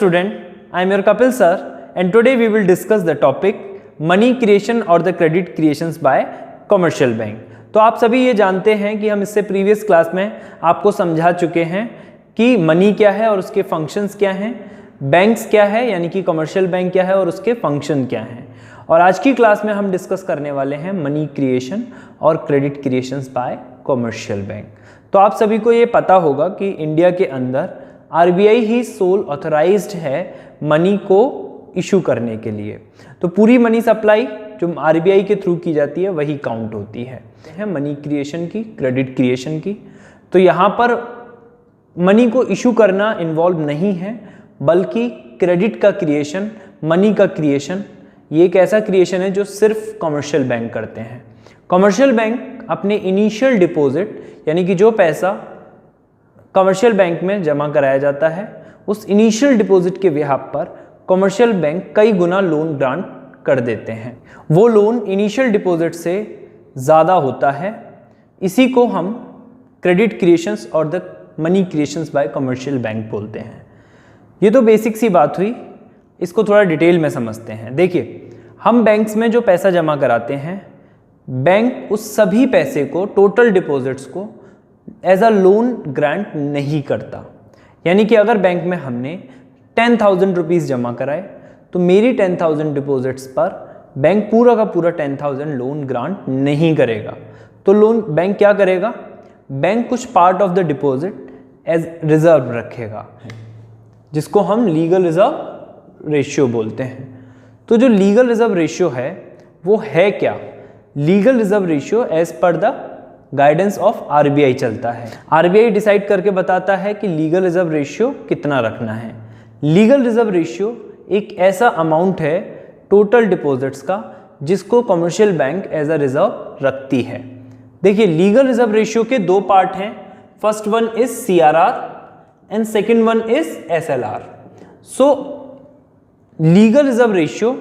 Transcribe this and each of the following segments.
student, I am your Kapil sir and today we will discuss the topic money creation or the credit creations by commercial bank। तो आप सभी ये जानते हैं कि हम इससे प्रीवियस क्लास में आपको समझा चुके हैं कि मनी क्या है और उसके फंक्शंस क्या हैं, बैंक्स क्या है यानी कि कमर्शियल बैंक क्या है और उसके फंक्शन क्या हैं। और आज की क्लास में हम डिस्कस करने वाले हैं मनी क्रिएशन और credit creations by commercial bank. तो आप सभी को ये पता होगा कि इंडिया के अंदर आरबीआई ही सोल ऑथराइज्ड है मनी को इशू करने के लिए। तो पूरी मनी सप्लाई जो आरबीआई के थ्रू की जाती है वही काउंट होती है मनी क्रिएशन की, क्रेडिट क्रिएशन की। तो यहाँ पर मनी को इशू करना इन्वॉल्व नहीं है, बल्कि क्रेडिट का क्रिएशन, मनी का क्रिएशन, ये एक ऐसा क्रिएशन है जो सिर्फ कमर्शियल बैंक करते हैं। कमर्शियल बैंक अपने इनिशियल डिपॉजिट यानी कि जो पैसा कमर्शियल बैंक में जमा कराया जाता है उस इनिशियल डिपॉजिट के बिहाफ पर कमर्शियल बैंक कई गुना लोन ग्रांट कर देते हैं। वो लोन इनिशियल डिपॉजिट से ज़्यादा होता है। इसी को हम क्रेडिट क्रिएशंस और the money creations by commercial bank बोलते हैं। ये तो बेसिक सी बात हुई, इसको थोड़ा डिटेल में समझते हैं। देखिए, हम बैंक्स में जो पैसा जमा कराते हैं, बैंक उस सभी पैसे को, टोटल डिपॉजिट्स को एज अ लोन ग्रांट नहीं करता। यानी कि अगर बैंक में हमने 10,000 रुपीज़ जमा कराए तो मेरी 10,000 डिपॉजिट्स पर बैंक पूरा का पूरा 10,000 लोन ग्रांट नहीं करेगा। तो लोन बैंक क्या करेगा, बैंक कुछ part of the deposit as reserve रखेगा, जिसको हम लीगल रिजर्व रेशियो बोलते हैं। तो जो लीगल रिजर्व रेशियो है वो है क्या? Legal reserve ratio as per the guidance of RBI चलता है। आरबीआई डिसाइड करके बताता है कि लीगल रिजर्व रेशियो कितना रखना है। लीगल रिजर्व रेशियो एक ऐसा अमाउंट है टोटल डिपॉजिट्स का जिसको commercial bank as a reserve रखती है। देखिए, लीगल रिजर्व रेशियो के दो पार्ट हैं। First one is CRR and second one is SLR. So legal reserve ratio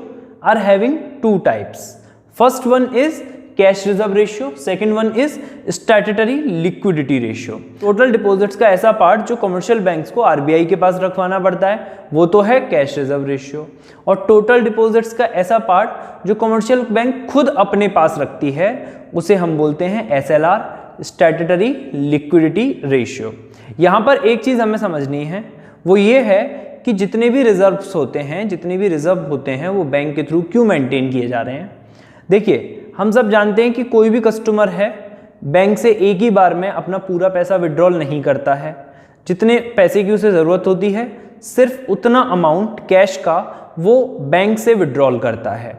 are having two types. First one is cash reserve ratio, second one is statutory liquidity ratio. Total deposits का ऐसा part जो commercial banks को RBI के पास रखवाना पड़ता है वो तो है कैश रिजर्व रेशियो, और टोटल डिपॉजिट्स का ऐसा पार्ट जो कमर्शियल बैंक खुद अपने पास रखती है उसे हम बोलते हैं एसएलआर, स्टैट्यूटरी लिक्विडिटी रेशियो। यहाँ पर एक चीज हमें समझनी है, वो ये है कि जितने भी रिजर्व्स होते हैं, जितने भी रिजर्व होते हैं वो बैंक के थ्रू क्यों मेंटेन किए जा रहे हैं। देखिए, हम सब जानते हैं कि कोई भी कस्टमर है बैंक से एक ही बार में अपना पूरा पैसा विड्रॉल नहीं करता है। जितने पैसे की उसे ज़रूरत होती है सिर्फ उतना अमाउंट कैश का वो बैंक से विड्रॉल करता है।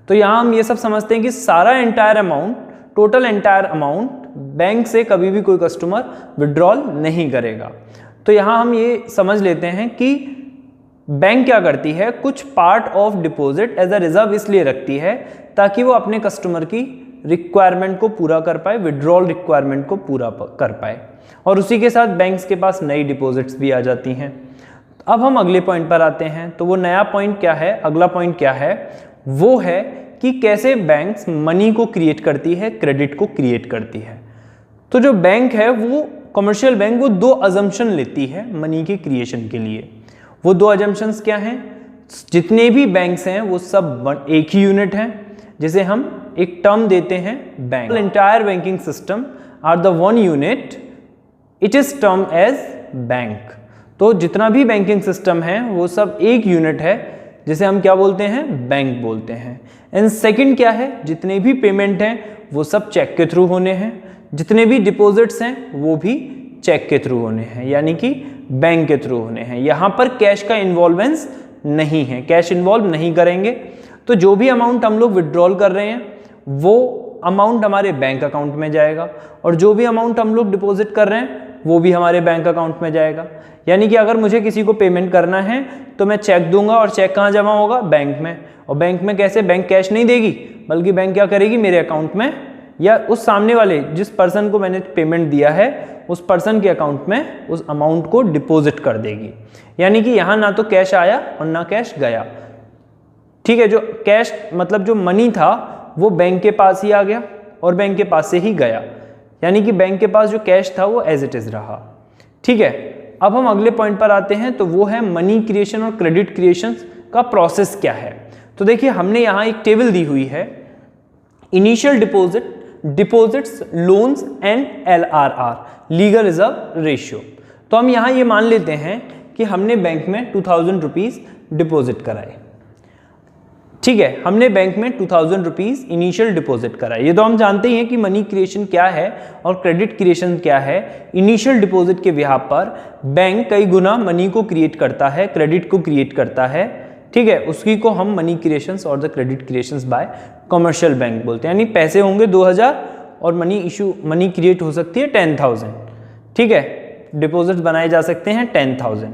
तो यहाँ हम ये सब समझते हैं कि सारा entire amount, total entire amount bank से कभी भी कोई कस्टमर विड्रॉल नहीं करेगा। तो यहाँ हम ये समझ लेते हैं कि बैंक क्या करती है, कुछ part of deposit as a reserve इसलिए रखती है ताकि वो अपने कस्टमर की रिक्वायरमेंट को पूरा कर पाए, विड्रॉल रिक्वायरमेंट को पूरा कर पाए, और उसी के साथ बैंक्स के पास नई डिपॉजिट्स भी आ जाती हैं। अब हम अगले पॉइंट पर आते हैं। तो वो नया पॉइंट क्या है, अगला पॉइंट क्या है, वो है कि कैसे बैंक्स मनी को क्रिएट करती है, क्रेडिट को क्रिएट करती है। तो जो बैंक है वो कमर्शियल बैंक वो दो अजम्पशन लेती है मनी के क्रिएशन के लिए। वो दो अजम्पशंस क्या हैं? जितने भी बैंक्स हैं वो सब एक ही यूनिट हैं, जिसे हम एक टर्म देते हैं bank. Entire banking system are the one unit, it is term as bank. तो जितना भी बैंकिंग सिस्टम है वो सब एक यूनिट है जिसे हम क्या बोलते हैं, बैंक बोलते हैं। एंड सेकंड क्या है, जितने भी पेमेंट हैं वो सब चेक के थ्रू होने हैं, जितने भी डिपॉजिट्स हैं वो भी चेक के थ्रू होने हैं, यानी कि बैंक के थ्रू होने हैं। यहाँ पर कैश का इन्वॉल्वेंस नहीं है, कैश इन्वॉल्व नहीं करेंगे। तो जो भी अमाउंट हम लोग विड्रॉल कर रहे हैं वो अमाउंट हमारे बैंक अकाउंट में जाएगा, और जो भी अमाउंट हम लोग डिपॉजिट कर रहे हैं वो भी हमारे बैंक अकाउंट में जाएगा। यानी कि अगर मुझे किसी को पेमेंट करना है तो मैं चेक दूंगा, और चेक कहाँ जमा होगा, बैंक में। और बैंक में कैसे, बैंक कैश नहीं देगी, बल्कि बैंक क्या करेगी, मेरे अकाउंट में या उस सामने वाले जिस पर्सन को मैंने पेमेंट दिया है उस पर्सन के अकाउंट में उस अमाउंट को डिपॉजिट कर देगी। यानी कि यहाँ ना तो कैश आया और ना कैश गया। ठीक है, जो कैश मतलब जो मनी था वो बैंक के पास ही आ गया और बैंक के पास से ही गया, यानी कि बैंक के पास जो कैश था वो एज इट इज रहा। ठीक है, अब हम अगले पॉइंट पर आते हैं, तो वो है मनी क्रिएशन और क्रेडिट क्रिएशन का प्रोसेस क्या है। तो देखिए हमने यहाँ एक टेबल दी हुई है, initial deposit, deposits, loans and LRR, legal reserve ratio. तो हम यहाँ ये मान लेते हैं कि हमने बैंक में 2000 रुपीज़ डिपॉजिट कराए, ठीक है, हमने बैंक में 2000 रुपीज़ इनिशियल डिपॉजिट कराए। ये तो हम जानते ही हैं कि मनी क्रिएशन क्या है और क्रेडिट क्रिएशन क्या है। इनिशियल डिपॉजिट के बिहाफ पर बैंक कई गुना मनी को क्रिएट करता है, क्रेडिट को क्रिएट करता है, ठीक है, उसी को हम मनी क्रिएशंस और the credit creations by commercial bank बोलते हैं। यानी पैसे होंगे 2000 और मनी क्रिएट हो सकती है 10,000, ठीक है, डिपॉजिट बनाए जा सकते हैं 10,000।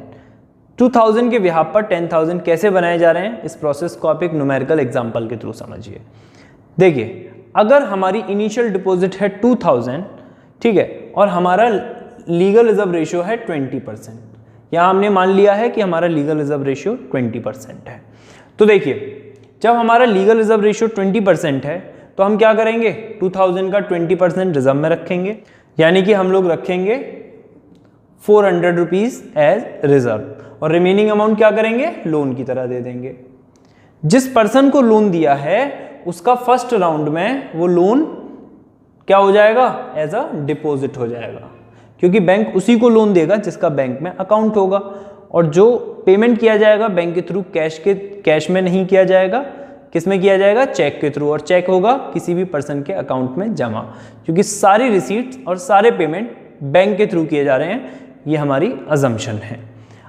2000 के बिहाफ पर 10,000 कैसे बनाए जा रहे हैं, इस प्रोसेस को आप एक न्यूमेरिकल एग्जांपल के थ्रू समझिए। देखिए अगर हमारी इनिशियल डिपॉजिट है 2000, ठीक है, और हमारा लीगल रिजर्व रेशियो है 20%, यहाँ हमने मान लिया है कि हमारा लीगल रिजर्व रेशियो 20% है। तो देखिए जब हमारा लीगल रिजर्व रेशियो 20% है तो हम क्या करेंगे, 2000 का 20% रिजर्व में रखेंगे, यानी कि हम लोग रखेंगे 400 रुपीज़ एज रिजर्व, और रिमेनिंग अमाउंट क्या करेंगे, लोन की तरह दे देंगे। जिस पर्सन को लोन दिया है उसका फर्स्ट राउंड में वो लोन क्या हो जाएगा, एज अ डिपॉजिट हो जाएगा, क्योंकि बैंक उसी को लोन देगा जिसका बैंक में अकाउंट होगा, और जो पेमेंट किया जाएगा बैंक के थ्रू कैश में नहीं किया जाएगा, किस में किया जाएगा, चेक के थ्रू, और चेक होगा किसी भी पर्सन के अकाउंट में जमा, क्योंकि सारी रिसीट्स और सारे पेमेंट बैंक के थ्रू किए जा रहे हैं, ये हमारी अजम्पशन है।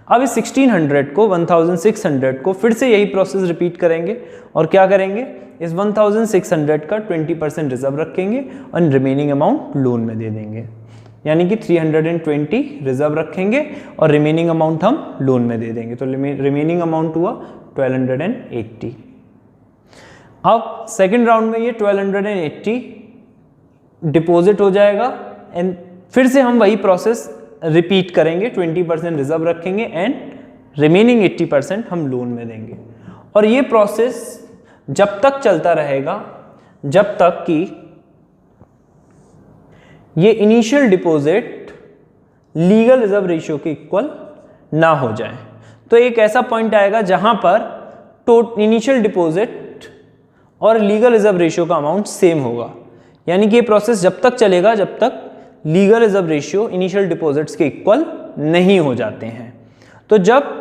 अब इस 1600 को 1600 को फिर से यही प्रोसेस रिपीट करेंगे, और क्या करेंगे, इस 1600 का 20% रिजर्व रखेंगे और रिमेनिंग अमाउंट लोन में दे देंगे, यानी कि 320 रिजर्व रखेंगे और रिमेनिंग अमाउंट हम लोन में दे देंगे। तो रिमेनिंग अमाउंट हुआ 1280। अब सेकेंड राउंड में ये 1280 डिपॉजिट हो जाएगा, एंड फिर से हम वही प्रोसेस रिपीट करेंगे, 20% रिजर्व रखेंगे एंड रिमेनिंग 80% हम लोन में देंगे। और ये प्रोसेस जब तक चलता रहेगा जब तक कि ये initial deposit legal reserve ratio के इक्वल ना हो जाए। तो एक ऐसा पॉइंट आएगा जहां पर इनिशियल डिपॉजिट और लीगल रिजर्व रेशियो का अमाउंट सेम होगा, यानी कि ये प्रोसेस जब तक चलेगा जब तक legal reserve ratio initial deposits के इक्वल नहीं हो जाते हैं। तो जब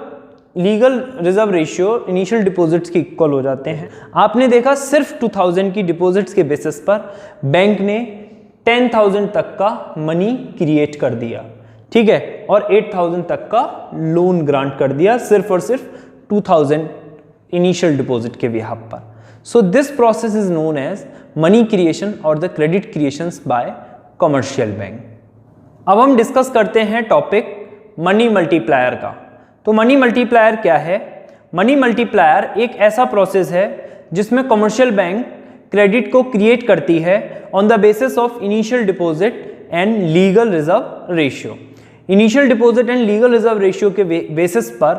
legal reserve ratio initial deposits के इक्वल हो जाते हैं, आपने देखा सिर्फ 2000 की डिपॉजिट्स के बेसिस पर बैंक ने 10,000 तक का मनी क्रिएट कर दिया, ठीक है, और 8,000 तक का लोन ग्रांट कर दिया, सिर्फ और सिर्फ 2000 इनिशियल डिपॉजिट के बिहाफ पर। So this process is known as money creation और the credit creations by commercial bank. अब हम डिस्कस करते हैं टॉपिक मनी मल्टीप्लायर का। तो मनी मल्टीप्लायर क्या है? मनी मल्टीप्लायर एक ऐसा प्रोसेस है जिसमें कमर्शियल बैंक क्रेडिट को क्रिएट करती है on the basis of initial deposit and legal reserve ratio. Initial deposit and legal reserve ratio के बेसिस पर,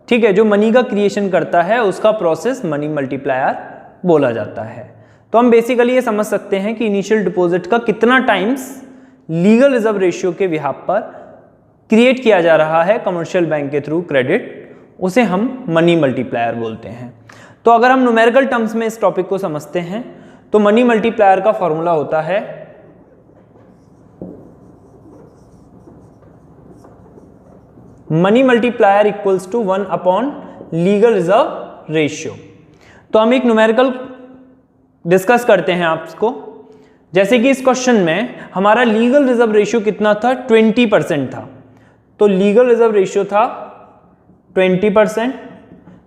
ठीक है, जो मनी का क्रिएशन करता है उसका प्रोसेस मनी मल्टीप्लायर बोला जाता है। तो हम बेसिकली ये समझ सकते हैं कि इनिशियल डिपॉजिट का कितना टाइम्स लीगल रिजर्व रेशियो के बिहाफ पर क्रिएट किया जा रहा है कमर्शियल बैंक के थ्रू क्रेडिट, उसे हम मनी मल्टीप्लायर बोलते हैं। तो अगर हम न्यूमेरिकल टर्म्स में इस टॉपिक को समझते हैं तो मनी मल्टीप्लायर का फॉर्मूला होता है money multiplier equals to 1 upon legal reserve ratio. तो हम एक न्यूमेरिकल डिस्कस करते हैं आपको, जैसे कि इस क्वेश्चन में हमारा लीगल रिजर्व रेशियो कितना था, 20% था। तो लीगल रिजर्व रेशियो था 20%,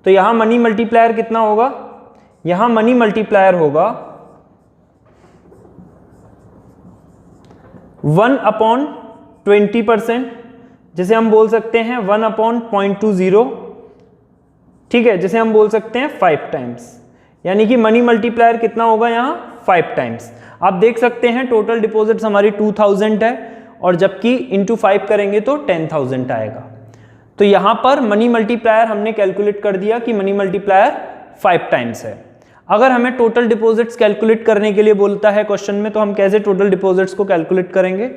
तो यहां मनी मल्टीप्लायर कितना होगा, यहां मनी मल्टीप्लायर होगा 1 अपॉन 20%, जिसे हम बोल सकते हैं 1 अपॉन 0.20, ठीक है, जिसे हम बोल सकते हैं 5 टाइम्स, यानी कि मनी मल्टीप्लायर कितना होगा यहां 5 टाइम्स। आप देख सकते हैं टोटल डिपॉजिट्स हमारी 2000 है और जबकि इंटू 5 करेंगे तो 10,000 आएगा। तो यहां पर मनी मल्टीप्लायर हमने कैलकुलेट कर दिया कि मनी मल्टीप्लायर 5 टाइम्स है। अगर हमें टोटल डिपॉजिट्स कैलकुलेट करने के लिए बोलता है क्वेश्चन में, तो हम कैसे टोटल डिपॉजिट्स को कैलकुलेट करेंगे?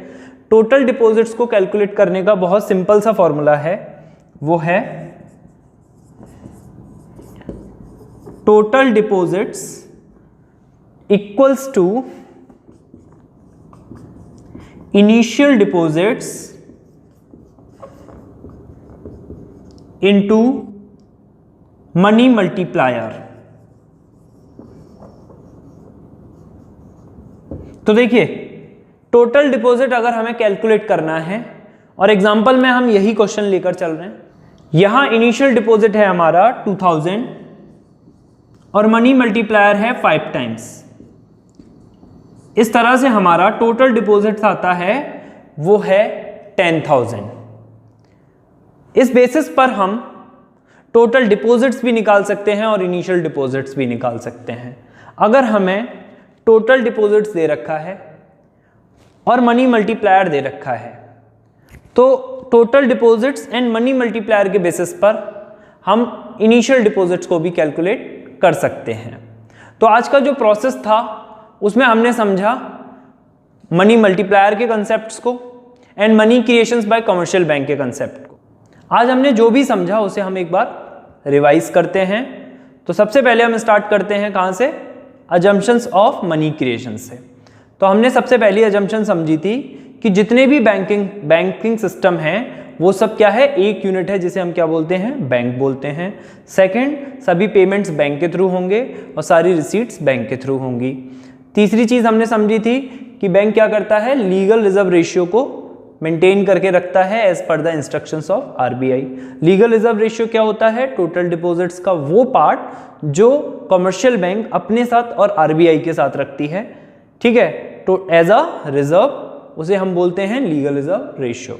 टोटल डिपॉजिट्स को कैलकुलेट करने का बहुत सिंपल सा फॉर्मूला है, वो है total deposits equals to initial deposits into money multiplier. तो देखिए टोटल डिपॉजिट अगर हमें कैलकुलेट करना है, और एग्जांपल में हम यही क्वेश्चन लेकर चल रहे हैं, यहां इनिशियल डिपॉजिट है हमारा 2000 और मनी मल्टीप्लायर है 5 टाइम्स। इस तरह से हमारा टोटल डिपॉजिट आता है वो है 10,000। इस बेसिस पर हम टोटल डिपॉजिट्स भी निकाल सकते हैं और इनिशियल डिपॉजिट्स भी निकाल सकते हैं। अगर हमें टोटल डिपॉजिट्स दे रखा है और मनी मल्टीप्लायर दे रखा है, तो total deposits and money multiplier के बेसिस पर हम इनिशियल डिपॉजिट्स को भी कैलकुलेट कर सकते हैं। तो आज का जो प्रोसेस था उसमें हमने समझा मनी मल्टीप्लायर के कंसेप्ट्स को and money creations by commercial bank के कंसेप्ट को। आज हमने जो भी समझा उसे हम एक बार रिवाइज करते हैं। तो सबसे पहले हम स्टार्ट करते हैं कहाँ से? अजम्पशंस ऑफ मनी क्रिएशन से। तो हमने सबसे पहली अजम्पशन समझी थी कि जितने भी बैंकिंग सिस्टम हैं वो सब क्या है? एक यूनिट है जिसे हम क्या बोलते हैं? बैंक बोलते हैं। सेकंड, सभी पेमेंट्स बैंक के थ्रू होंगे और सारी रिसीट्स बैंक के थ्रू होंगी। तीसरी चीज हमने समझी थी कि बैंक क्या करता है? लीगल रिजर्व रेशियो को मेंटेन करके रखता है as per the instructions of RBI. Legal reserve ratio क्या होता है? टोटल डिपॉजिट्स का वो पार्ट जो कमर्शियल बैंक अपने साथ और आरबीआई के साथ रखती है, ठीक है, तो एज अ रिजर्व उसे हम बोलते हैं legal reserve ratio.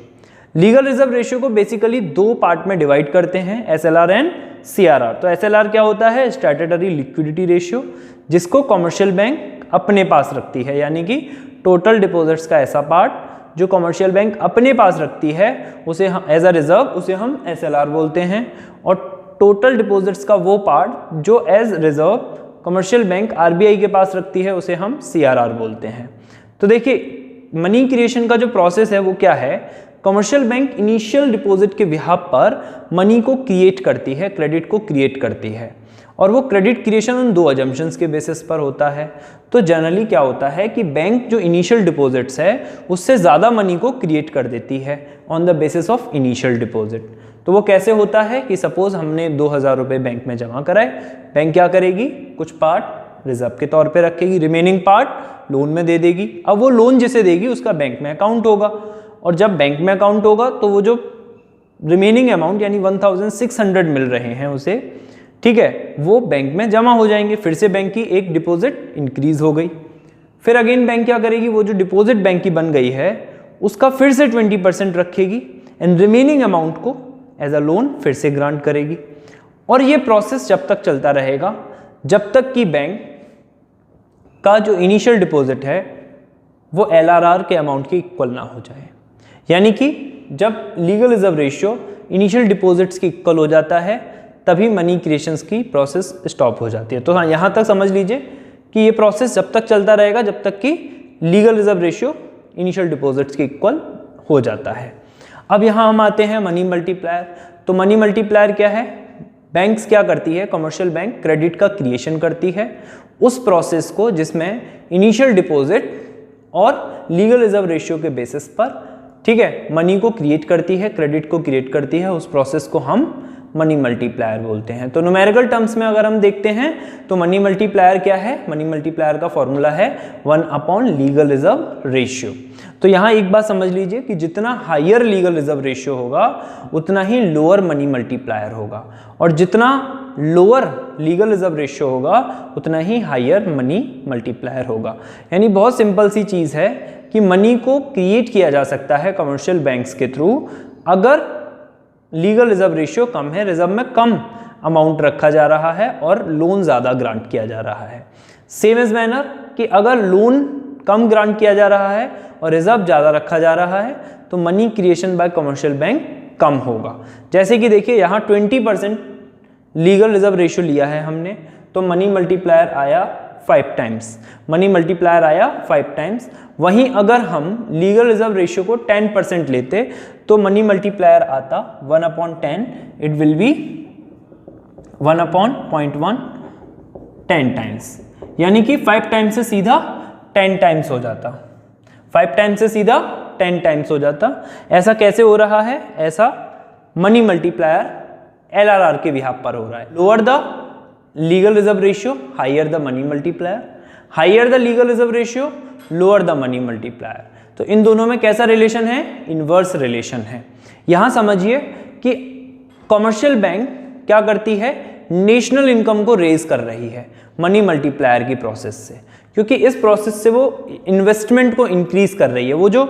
Legal reserve ratio को बेसिकली दो पार्ट में डिवाइड करते हैं, एसएलआर एंड सीआरआर। तो एसएलआर क्या होता है? स्टैट्यूटरी लिक्विडिटी रेशियो, जिसको कमर्शियल बैंक अपने पास रखती है, यानी कि टोटल डिपॉजिट्स का ऐसा पार्ट जो कमर्शियल बैंक अपने पास रखती है उसे हम एज अ रिजर्व उसे हम एसएलआर बोलते हैं, और टोटल डिपॉजिट्स का वो पार्ट जो as reserve commercial bank RBI के पास रखती है उसे हम सीआरआर बोलते हैं। तो देखिए मनी क्रिएशन का जो प्रोसेस है वो क्या है? कमर्शियल बैंक इनिशियल डिपॉजिट के बिहाफ पर मनी को क्रिएट करती है, क्रेडिट को क्रिएट करती है, और वो क्रेडिट क्रिएशन उन दो अजम्पशंस के बेसिस पर होता है। तो जनरली क्या होता है कि बैंक जो इनिशियल डिपॉजिट्स है उससे ज़्यादा मनी को क्रिएट कर देती है on the basis of initial deposit. तो वो कैसे होता है कि सपोज हमने 2,000 रुपये बैंक में जमा कराए, बैंक क्या करेगी? कुछ पार्ट रिजर्व के तौर पे रखेगी, रिमेनिंग पार्ट लोन में दे देगी। अब वो लोन जिसे देगी उसका बैंक में अकाउंट होगा, और जब बैंक में अकाउंट होगा तो वो जो रिमेनिंग अमाउंट यानी 1,600 मिल रहे हैं उसे, ठीक है, वो बैंक में जमा हो जाएंगे। फिर से बैंक की एक डिपॉजिट इंक्रीज हो गई। फिर अगेन बैंक क्या करेगी? वो जो डिपॉजिट बैंक की बन गई है उसका फिर से 20% रखेगी एंड रिमेनिंग अमाउंट को एज अ लोन फिर से ग्रांट करेगी। और ये प्रोसेस जब तक चलता रहेगा जब तक कि बैंक का जो इनिशियल डिपॉजिट है वो एलआरआर के अमाउंट के इक्वल ना हो जाए। यानी कि जब legal reserve ratio initial deposits के इक्वल हो जाता है तभी मनी क्रिएशंस की प्रोसेस स्टॉप हो जाती है। तो हाँ, यहाँ तक समझ लीजिए कि ये प्रोसेस जब तक चलता रहेगा जब तक कि legal reserve ratio initial deposits के इक्वल हो जाता है। अब यहाँ हम आते हैं मनी मल्टीप्लायर। तो मनी मल्टीप्लायर क्या है? बैंक्स क्या करती है? कमर्शियल बैंक क्रेडिट का क्रिएशन करती है उस प्रोसेस को जिसमें इनिशियल डिपॉजिट और लीगल रिजर्व रेशियो के बेसिस पर, ठीक है, मनी को क्रिएट करती है, क्रेडिट को क्रिएट करती है। उस प्रोसेस को हम मनी मल्टीप्लायर बोलते हैं। तो न्यूमेरिकल टर्म्स में अगर हम देखते हैं तो मनी मल्टीप्लायर क्या है? मनी मल्टीप्लायर का फॉर्मूला है 1 लीगल रिजर्व रेशियो। तो यहाँ एक बात समझ लीजिए कि जितना हायर लीगल रिजर्व रेशियो होगा उतना ही लोअर मनी मल्टीप्लायर होगा, और जितना लोअर लीगल रिजर्व रेशियो होगा उतना ही हायर मनी मल्टीप्लायर होगा। यानी बहुत सिंपल सी चीज़ है कि मनी को क्रिएट किया जा सकता है कमर्शियल बैंक्स के थ्रू अगर लीगल रिजर्व रेशियो कम है, रिजर्व में कम अमाउंट रखा जा रहा है और लोन ज़्यादा ग्रांट किया जा रहा है। सेम एज मैनर कि अगर लोन कम ग्रांट किया जा रहा है और रिजर्व ज़्यादा रखा जा रहा है तो money creation by commercial bank कम होगा। जैसे कि देखिए यहाँ 20% लीगल रिजर्व रेशियो लिया है हमने, तो मनी मल्टीप्लायर आया 5 टाइम्स, मनी मल्टीप्लायर आया 5 टाइम्स। वहीं अगर हम लीगल रिजर्व रेशियो को 10% लेते तो मनी मल्टीप्लायर आता 1/10, इट विल बी 1/0.1 10 टाइम्स, यानी कि 5 टाइम्स से सीधा 10 टाइम्स हो जाता, 5 टाइम्स से सीधा 10 टाइम्स हो जाता। ऐसा कैसे हो रहा है? ऐसा मनी मल्टीप्लायर LRR के बिहाफ पर हो रहा है। Lower the legal reserve ratio, higher the money multiplier, higher the legal reserve ratio, lower the money multiplier. तो इन दोनों में कैसा रिलेशन है? इनवर्स रिलेशन है। यहां समझिए कि कमर्शियल बैंक क्या करती है? नेशनल इनकम को रेज कर रही है मनी मल्टीप्लायर की प्रोसेस से, क्योंकि इस प्रोसेस से वो इन्वेस्टमेंट को इंक्रीज कर रही है। वो जो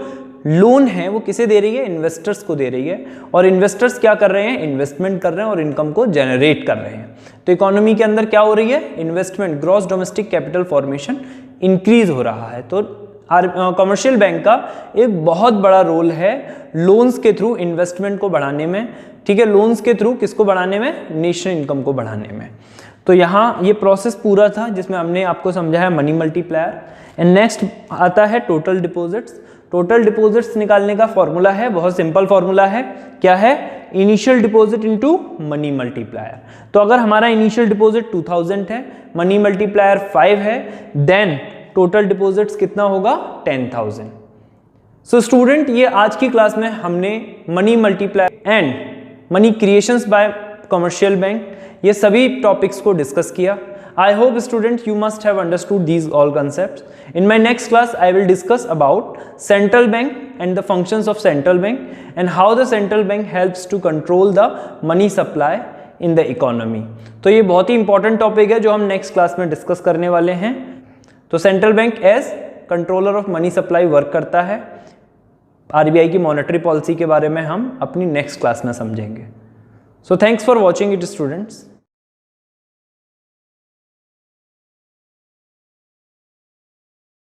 लोन है वो किसे दे रही है? इन्वेस्टर्स को दे रही है, और इन्वेस्टर्स क्या कर रहे हैं? इन्वेस्टमेंट कर रहे हैं और इनकम को जनरेट कर रहे हैं। तो इकोनॉमी के अंदर क्या हो रही है? Investment, gross domestic capital formation increase हो रहा है। तो कमर्शियल बैंक का एक बहुत बड़ा रोल है लोन्स के थ्रू इन्वेस्टमेंट को बढ़ाने में, ठीक है, लोन्स के थ्रू किसको बढ़ाने में? नेशनल इनकम को बढ़ाने में। तो यहाँ ये प्रोसेस पूरा था जिसमें हमने आपको समझाया मनी मल्टीप्लायर। एंड नेक्स्ट आता है टोटल डिपॉजिट्स। टोटल डिपॉजिट्स निकालने का फॉर्मूला है, बहुत सिंपल फॉर्मूला है। क्या है? Initial deposit into money multiplier. तो अगर हमारा इनिशियल डिपॉजिट 2000 है, मनी मल्टीप्लायर 5 है, देन टोटल डिपॉजिट्स कितना होगा? 10,000। सो स्टूडेंट, ये आज की क्लास में हमने money multiplier and money creations by commercial bank, ये सभी टॉपिक्स को डिस्कस किया। I hope students you must have understood these all concepts. In my next class I will discuss about central bank and the functions of central bank and how the central bank helps to control the money supply in the economy. तो ये बहुत ही important topic है जो हम next class में discuss करने वाले हैं। तो central bank as controller of money supply work करता है। RBI की मॉनेटरी पॉलिसी के बारे में हम अपनी नेक्स्ट क्लास में समझेंगे। So thanks for watching it students.